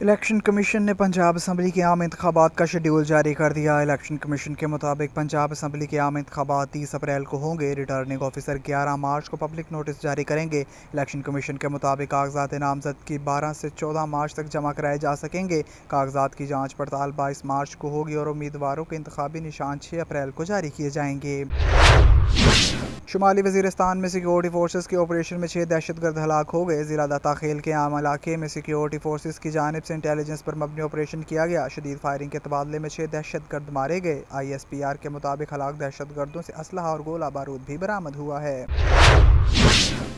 Election commission ने Punjab assembly के आम इंतखाबात का शेड्यूल जारी कर दिया। इलेक्शन कमीशन के मुताबिक पंजाब असम्बली के आम इंतखाबात 30 अप्रैल को होंगे। रिटर्निंग ऑफिसर 11 मार्च को पब्लिक नोटिस जारी करेंगे। इलेक्शन कमीशन के मुताबिक कागजात नामजद की 12 से 14 मार्च तक जमा कराए जा सकेंगे। कागजात की जाँच पड़ताल 22 मार्च को होगी और उम्मीदवारों के इंतखाबी निशान 6 अप्रैल को जारी किए जाएंगे। शुमाली वजीरिस्तान में सिक्योरिटी फोर्सेस के ऑपरेशन में 6 दहशतगर्द हलाक हो गए। ज़िला दाताखेल के आम इलाके में सिक्योरिटी फोर्सेस की जानिब से इंटेलिजेंस पर मबनी ऑपरेशन किया गया। शदीद फायरिंग के तबादले में 6 दहशतगर्द मारे गए। ISPR के मुताबिक हलाक दहशतगर्दों से असलहा और गोला बारूद भी बरामद हुआ है।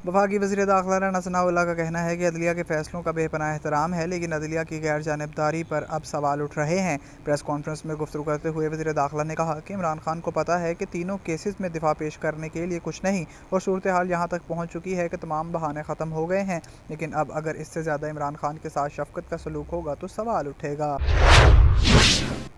वफाकी वज़ीर दाखिला राना सनाउल्लाह का कहना है कि अदलिया के फैसलों का बेपनाह एहतराम है, लेकिन अदलिया की गैर जानिबदारी पर अब सवाल उठ रहे हैं। प्रेस कॉन्फ्रेंस में गुफ्तगू करते हुए वज़ीर दाखिला ने कहा कि इमरान खान को पता है कि तीनों केसेस में दिफा पेश करने के लिए कुछ नहीं और सूरत हाल यहाँ तक पहुँच चुकी है कि तमाम बहाने ख़त्म हो गए हैं, लेकिन अब अगर इससे ज़्यादा इमरान खान के साथ शफकत का सलूक होगा तो सवाल उठेगा।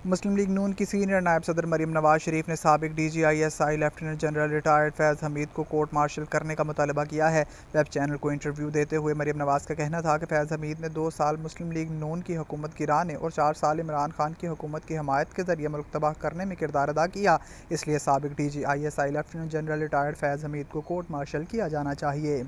मुस्लिम लीग नून की सीनियर नायब सदर मरीम नवाज शरीफ ने साबिक DGISI लेफ्टिनेंट जनरल रिटायर्ड फैज़ हमीद को कोर्ट मार्शल करने का मुतालबा किया है। वेब चैनल को इंटरव्यू देते हुए मरीम नवाज का कहना था कि फैज़ हमीद ने 2 साल मुस्लिम लीग नून की हुकूमत गिराने और 4 साल इमरान खान की हुकूमत की हमायत के जरिए मुल्क तबाह करने में किरदार अदा किया, इसलिए साबिक DGISI लेफ्टिनेंट जनरल रिटायर्ड फैज़ हमीद को कोर्ट मार्शल किया जाना चाहिए।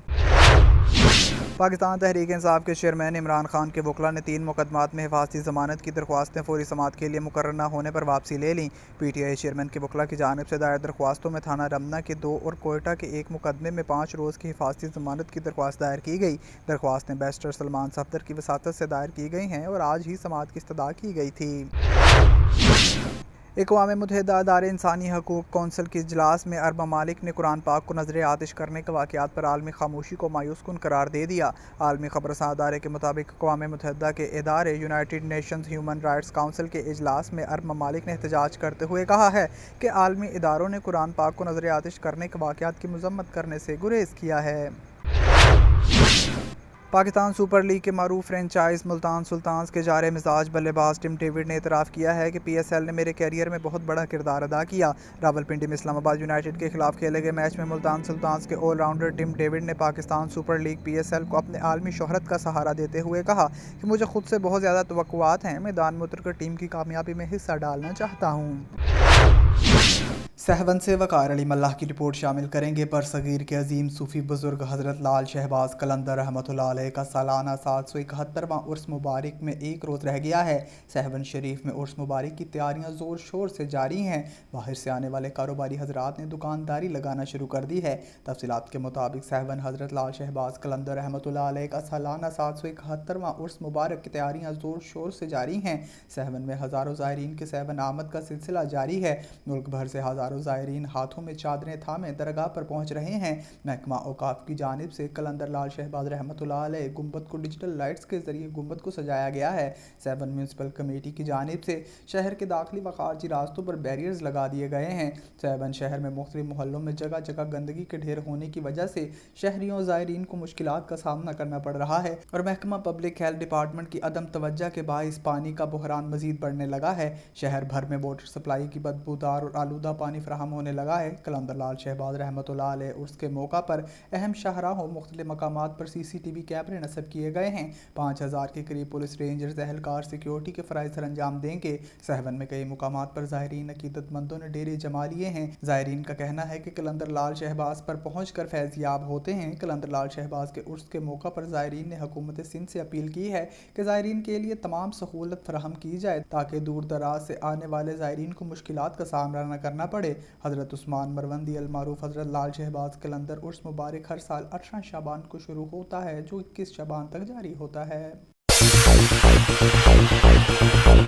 पाकिस्तान तहरीक इंसाफ के चेयरमैन इमरान खान के वकला ने 3 मुकदमात में हिफाजती ज़मानत की दरख्वास्तें फौरी समाअत के लिए मुकर्रर न होने पर वापसी ले लीं। PTI चेयरमैन के वकला की जानिब से दायर दरख्वास्तों में थाना रमना के 2 और कोयटा के 1 मुकदमे में 5 रोज़ की हिफाजती ज़मानत की दरख्वास्त दायर की गई। दरख्वास्तें बैरिस्टर सलमान सफदर की वसातत से दायर की गई हैं और आज ही समाअत की इस्तदा की गई थी। अक़वाम मुत्तहिदा इदारे इंसानी हकूक़ कौंसिल के इजलास में अरब ममालिक ने कुरान पाक को नज़र आतिश करने के वाक़यात पर आलमी खामोशी को मायूस कुन करार दे दिया। आलमी ख़बरसां इदारे के मुताबिक अक़वाम मुत्तहिदा के इदारे United Nations human rights council के इजलास में अरब ममालिक ने एहतजाज करते हुए कहा है कि आलमी इदारों ने कुरान पाक को नज़र आतिश करने के वाक़यात की मज़म्मत करने से गुरेज़ किया है। पाकिस्तान सुपर लीग के मारूफ फ्रेंचाइज मुल्तान सुल्तान्स के जारे मिजाज बल्लेबाज टिम डेविड ने इतराफ़ किया है कि PSL ने मेरे कैरियर में बहुत बड़ा किरदार अदा किया। रावलपिंडी में इस्लामाबाद यूनाइटेड के खिलाफ खेले गए मैच में मुल्तान सुल्तान्स के ऑलराउंडर टिम डेविड ने पाकिस्तान सुपर लीग PSL को अपने आलमी शोहरत का सहारा देते हुए कहा कि मुझे खुद से बहुत ज़्यादा तवक्कुआत हैं, मैदान में उतरकर टीम की कामयाबी में हिस्सा डालना चाहता हूँ। सहवन से वकार अली मल्लाह की रिपोर्ट शामिल करेंगे। बरसगीर के अजीम सूफ़ी बुज़ुर्ग हज़रत लाल शहबाज कलंदर रहमतुल्लाह अलैह का सालाना 771वां उर्स मुबारक में एक रोज़ रह गया है। सहवन शरीफ में उर्स मुबारक की तैयारियां ज़ोर शोर से जारी हैं। बाहर से आने वाले कारोबारी हजरात ने दुकानदारी लगाना शुरू कर दी है। तफसीलात के मुताबिक सहवन हज़रत लाल शहबाज कलंदर रहमतुल्लाह अलैह का सालाना 771वां उर्स मुबारक की तैयारियां ज़ोर शोर से जारी हैं। सहवन में हज़ारों ज़ायरीन के सहवन आमद का सिलसिला जारी है। मुल्क भर से हज़ारों ज़ायरीन हाथों में चादरें थामे दरगाह पर पहुंच रहे हैं। महकमा औकाफ की जानिब से कलंदर लाल शहबाज रहमतुल्लाह अलैह गुंबद को डिजिटल लाइट्स के जरिए गुंबद को सजाया गया है। सहवन म्यूनसिपल कमेटी की जानिब से शहर के दाखिली व खारजी रास्तों पर बैरियर्स लगा दिए गए हैं। सहवन शहर में मुख्तलिफ मोहल्लों में जगह जगह गंदगी के ढेर होने की वजह से शहरियों ज़ायरीन को मुश्किलात का सामना करना पड़ रहा है और महकमा पब्लिक हेल्थ डिपार्टमेंट की अदम तवज्जो के बाइस पानी का बहरान मजीद बढ़ने लगा है। शहर भर में वाटर सप्लाई की बदबूदार और आलूदा पानी फराहम होने लगा है। कलंदर लाल शहबाज रहमतुल्लाह अलैह उर्स के मौका पर अहम शाहराहों मुख्तलिफ मकामात पर CCTV कैमरे नस्ब किए गए हैं। 5000 के करीब पुलिस रेंजर्स एहलकार सिक्योरिटी के फ़राइज़ सर अंजाम देंगे। सहवन में कई मुकामात पर ज़ायरीन अकीदतमंदों ने डेरे जमा लिए हैं। ज़ायरीन का कहना है कि कलंदर लाल शहबाज पर पहुँच कर फैज़याब होते हैं। कलंदर लाल शहबाज के उर्स के मौका पर ज़ायरीन ने हुकूमत सिंध से अपील की है कि ज़ायरीन के लिए तमाम सहूलत फराहम की जाए ताकि दूर दराज से आने वाले ज़ायरीन को मुश्किलात का सामना न करना पड़े। हज़रत उस्मान मरवंदी अल मारूफ हज़रत लाल शहबाज कलंदर उर्स मुबारक हर साल 18 शाबान को शुरू होता है जो 21 शाबान तक जारी होता है।